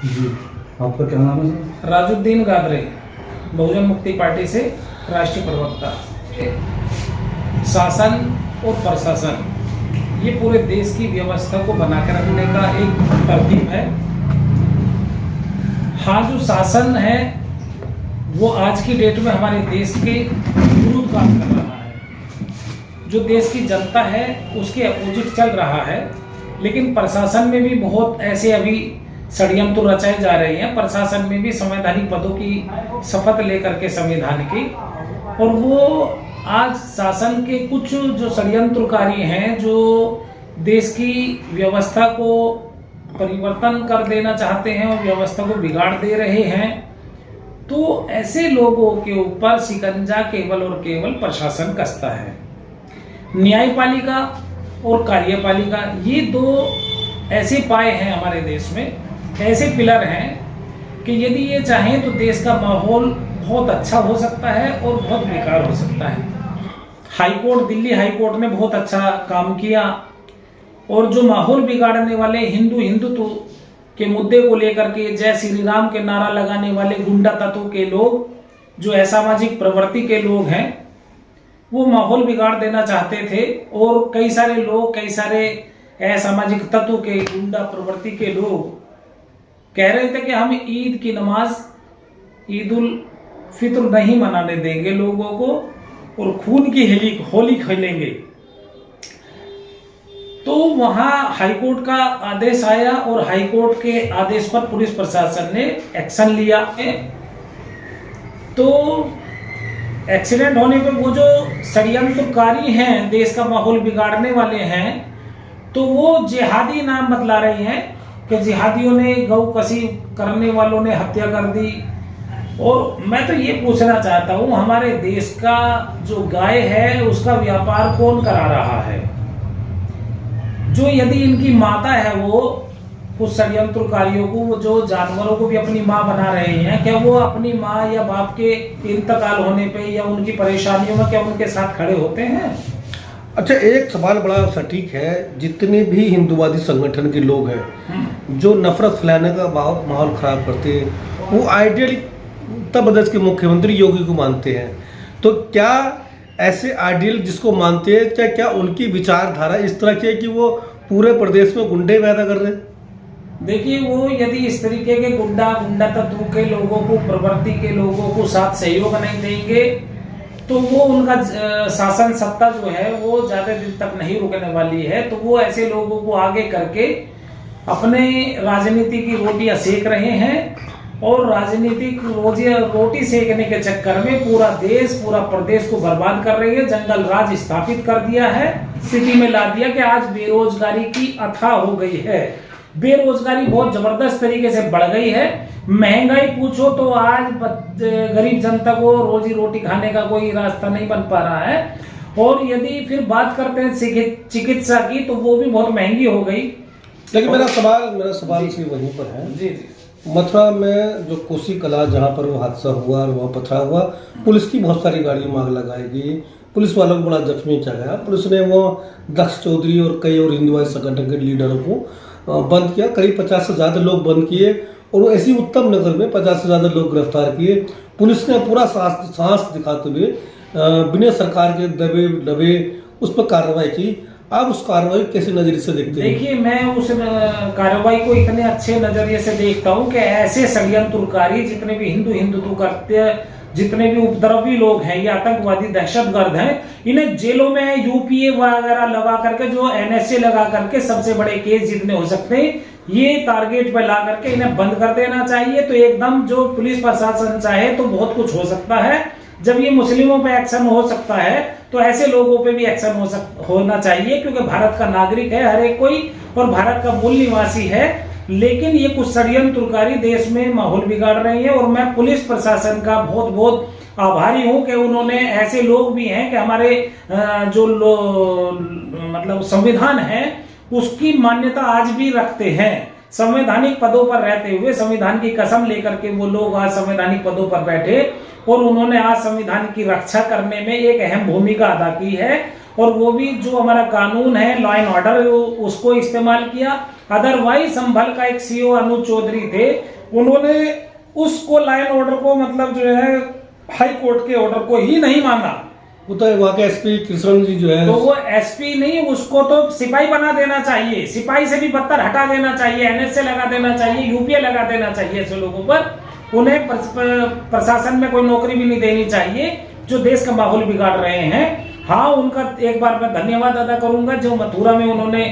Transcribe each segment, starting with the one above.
जी, आपका क्या नाम है सर? राजुद्दीन गादरे, बहुजन मुक्ति पार्टी से राष्ट्रीय प्रवक्ता। शासन और प्रशासन ये पूरे देश की व्यवस्था को बनाकर रखने का एक तरतीब है। हाँ, जो शासन है वो आज की डेट में हमारे देश के विरुद्ध काम कर रहा है। जो देश की जनता है उसके अपोजिट चल रहा है। लेकिन प्रशासन में भी बहुत ऐसे अभी षड्यंत्र रचाए जा रहे हैं। प्रशासन में भी संवैधानिक पदों की शपथ लेकर के संविधान की, और वो आज शासन के कुछ जो षड्यंत्रकारी हैं, जो देश की व्यवस्था को परिवर्तन कर देना चाहते हैं और व्यवस्था को बिगाड़ दे रहे हैं, तो ऐसे लोगों के ऊपर शिकंजा केवल और केवल प्रशासन कसता है। न्यायपालिका और कार्यपालिका ये दो ऐसे पाए हैं हमारे देश में, ऐसे पिलर हैं कि यदि ये चाहें तो देश का माहौल बहुत अच्छा हो सकता है और बहुत बेकार हो सकता है। हाईकोर्ट, दिल्ली हाईकोर्ट ने बहुत अच्छा काम किया, और जो माहौल बिगाड़ने वाले हिंदुत्व के मुद्दे को लेकर के जय श्री राम के नारा लगाने वाले गुंडा तत्व के लोग, जो असामाजिक प्रवृत्ति के लोग हैं, वो माहौल बिगाड़ देना चाहते थे। और कई सारे लोग, कई सारे असामाजिक तत्व के, गुंडा प्रवृत्ति के लोग कह रहे थे कि हम ईद की नमाज, ईद उल फित्र नहीं मनाने देंगे लोगों को, और खून की होली खेलेंगे। तो वहां हाईकोर्ट का आदेश आया, और हाईकोर्ट के आदेश पर पुलिस प्रशासन ने एक्शन लिया। तो एक्सीडेंट होने पे वो जो षड्यंत्रकारी हैं, देश का माहौल बिगाड़ने वाले हैं, तो वो जिहादी नाम बतला रहे हैं कि जिहादियों ने, गौ कसी करने वालों ने हत्या कर दी। और मैं तो ये पूछना चाहता हूँ, हमारे देश का जो गाय है उसका व्यापार कौन करा रहा है? जो यदि इनकी माता है, वो कुछ षड्यंत्रकारियों को, जो जानवरों को भी अपनी माँ बना रहे हैं, क्या वो अपनी माँ या बाप के इंतकाल होने पे या उनकी परेशानियों में क्या उनके साथ खड़े होते हैं? अच्छा, एक सवाल बड़ा सटीक है। जितने भी हिंदुवादी संगठन के लोग हैं जो नफरत फैलाने का माहौल खराब करते हैं, वो आइडियल उत्तर प्रदेश के मुख्यमंत्री योगी को मानते हैं। तो क्या ऐसे आइडियल जिसको मानते हैं, क्या उनकी विचारधारा इस तरह की है कि वो पूरे प्रदेश में गुंडे पैदा कर रहे हैं? देखिए, वो यदि इस तरीके के गुंडा तत्व के लोगों को, प्रवृत्ति के लोगों को साथ सहयोग नहीं देंगे, तो वो उनका शासन सत्ता जो है वो ज्यादा दिन तक नहीं रुकने वाली है। तो वो ऐसे लोगों को आगे करके अपने राजनीति की रोटियां सेक रहे हैं, और राजनीतिक रोटी सेकने के चक्कर में पूरा देश, पूरा प्रदेश को बर्बाद कर रही है। जंगल राज स्थापित कर दिया है, स्थिति में ला दिया कि आज बेरोजगारी की अथाह हो गई है। बेरोजगारी बहुत जबरदस्त तरीके से बढ़ गई है। महंगाई पूछो तो आज गरीब जनता को रोजी रोटी खाने का कोई रास्ता नहीं बन पा रहा है। और यदि फिर बात करते हैं चिकित्सा की, तो वो भी बहुत महंगी हो गई। लेकिन मेरा सवाल से वहीं पर है। जी। मथुरा में जो कोसी कला, जहाँ पर वो हादसा हुआ और वहाँ पथरा हुआ, पुलिस की बहुत सारी गाड़ियों में आग लगाई गई, पुलिस वालों को बड़ा जख्मी किया गया। पुलिस ने वो दक्ष चौधरी और कई और हिंदुवादी संगठन के लीडरों को बंद किया। करीब 50 से ज़्यादा लोग बंद किए, और ऐसी उत्तम नगर में 50 से ज़्यादा लोग गिरफ्तार किए। पुलिस ने पूरा साहस दिखाते हुए बिना सरकार के दबे उस पर कार्रवाई की। आप उस कार्रवाई कैसे नजरिए से देखते हैं? देखिए, मैं उस कार्रवाई को इतने अच्छे नजरिए से देखता हूं कि ऐसे षड्यंत्रकारी, जितने भी हिंदुत्व करते, जितने भी उपद्रवी लोग हैं, ये आतंकवादी, दहशतगर्द हैं, इन्हें जेलों में यूपीए वगैरह लगा करके, जो एनएसए लगा करके सबसे बड़े केस जितने हो सकते हैं, ये टारगेट पे ला करके इन्हें बंद कर देना चाहिए। तो एकदम जो पुलिस प्रशासन चाहे तो बहुत कुछ हो सकता है। जब ये मुस्लिमों पे एक्शन हो सकता है, तो ऐसे लोगों पे भी एक्शन होना चाहिए, क्योंकि भारत का नागरिक है हर एक कोई, और भारत का मूल निवासी है। लेकिन ये कुछ षड्यंत्रकारी देश में माहौल बिगाड़ रहे हैं, और मैं पुलिस प्रशासन का बहुत बहुत आभारी हूं कि उन्होंने, ऐसे लोग भी हैं कि हमारे जो मतलब संविधान है उसकी मान्यता आज भी रखते हैं। संवैधानिक पदों पर रहते हुए, संविधान की कसम लेकर के वो लोग आज संवैधानिक पदों पर बैठे, और उन्होंने आज संविधान की रक्षा करने में एक अहम भूमिका अदा की है। और वो भी जो हमारा कानून है, लॉ एंड ऑर्डर, उसको इस्तेमाल किया। अदरवाइज संभल का एक सीओ अनुज चौधरी थे, उन्होंने उसको लाइन ऑर्डर को मतलब जो है हाई कोर्ट के ऑर्डर को ही नहीं माना। वो तो वहाँ के एसपी कृष्ण जी जो है, तो वो एसपी नहीं, उसको तो सिपाही बना देना चाहिए, सिपाही से भी बदतर हटा देना चाहिए, एनएसए लगा देना चाहिए, यूपीए लगा देना चाहिए ऐसे लोगों पर। उन्हें प्रशासन में कोई नौकरी भी नहीं देनी चाहिए जो देश का माहौल बिगाड़ रहे हैं। हाँ, उनका एक बार मैं धन्यवाद अदा करूंगा जो मथुरा में उन्होंने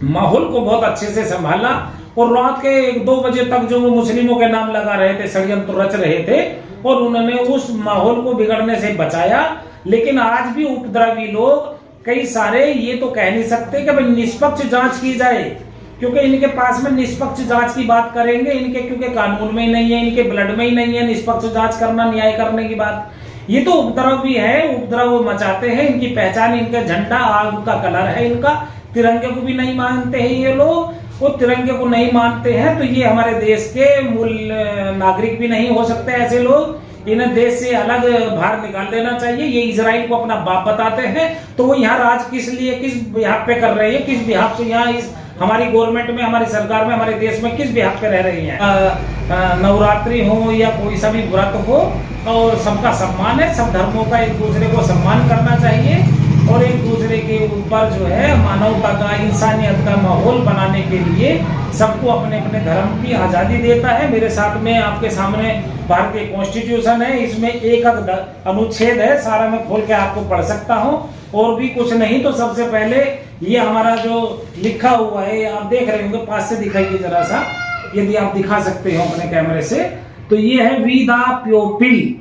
माहौल को बहुत अच्छे से संभाला और रात के 1-2 बजे तक जो वो मुस्लिमों के नाम लगा रहे थे, षड्यंत्र रच रहे थे, और उन्होंने उस माहौल को बिगड़ने से बचाया। लेकिन आज भी उपद्रवी लोग कई सारे ये तो कह नहीं सकते कि भाई निष्पक्ष जांच की जाए, क्योंकि इनके पास में निष्पक्ष जांच की बात करेंगे, इनके क्योंकि कानून में ही नहीं है, इनके ब्लड में ही नहीं है निष्पक्ष जांच करना, न्याय करने की बात। ये तो उपद्रव भी है, उपद्रव मचाते हैं। इनकी पहचान, इनका झंडा आग का कलर है इनका, तिरंगे को भी नहीं मानते हैं ये लोग। वो तिरंगे को नहीं मानते हैं तो ये हमारे देश के मूल नागरिक भी नहीं हो सकते ऐसे लोग। इन्हें देश से अलग बाहर निकाल देना चाहिए। ये इजराइल को अपना बाप बताते हैं, तो वो यहाँ राज किस लिए, किस बिहाफ पे कर रहे हैं, किस बिहाफ से यहाँ इस हमारी गवर्नमेंट में, हमारी सरकार में, हमारे देश में किस बिहाफ पे रह रही हैं। नवरात्रि हो या कोई सा भी व्रत हो, और सबका सम्मान है, सब धर्मों का एक दूसरे को सम्मान करना चाहिए और एक दूसरे के ऊपर जो है मानवता का, इंसानियत का माहौल बनाने के लिए सबको अपने अपने धर्म की आज़ादी देता है। मेरे साथ में आपके सामने भारतीय कॉन्स्टिट्यूशन है, इसमें एक अनुच्छेद है, सारा मैं खोल के आपको पढ़ सकता हूँ और भी कुछ नहीं। तो सबसे पहले ये हमारा जो लिखा हुआ है आप देख रहे होंगे, पास से दिखाइए जरा सा, यदि आप दिखा सकते हो अपने कैमरे से, तो ये है वी द पीपल।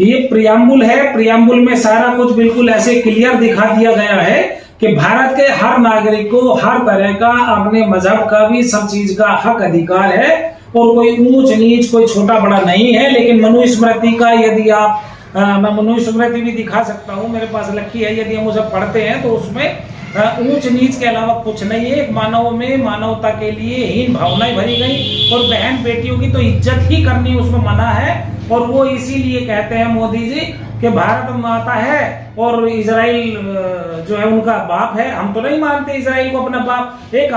ये प्रियम्बुल है, प्रियम्बुल में सारा कुछ बिल्कुल ऐसे क्लियर दिखा दिया गया है कि भारत के हर नागरिक को हर तरह का अपने मजहब का भी सब चीज का हक अधिकार है और कोई ऊंच नीच, कोई छोटा बड़ा नहीं है। लेकिन मनुस्मृति का यदि आप मैं मनुस्मृति भी दिखा सकता हूँ, मेरे पास रखी है, यदि हम उसे पढ़ते हैं तो उसमें ऊंच नीच के अलावा कुछ नहीं है। एक मानव में मानवता के लिए हीन भावनाएं भरी गई और बहन बेटियों की तो इज्जत ही करनी उसमें मना है। और वो इसीलिए कहते हैं मोदी जी कि भारत माता है और इजराइल जो है उनका बाप है। हम तो नहीं मानते इजराइल को अपना बाप। एक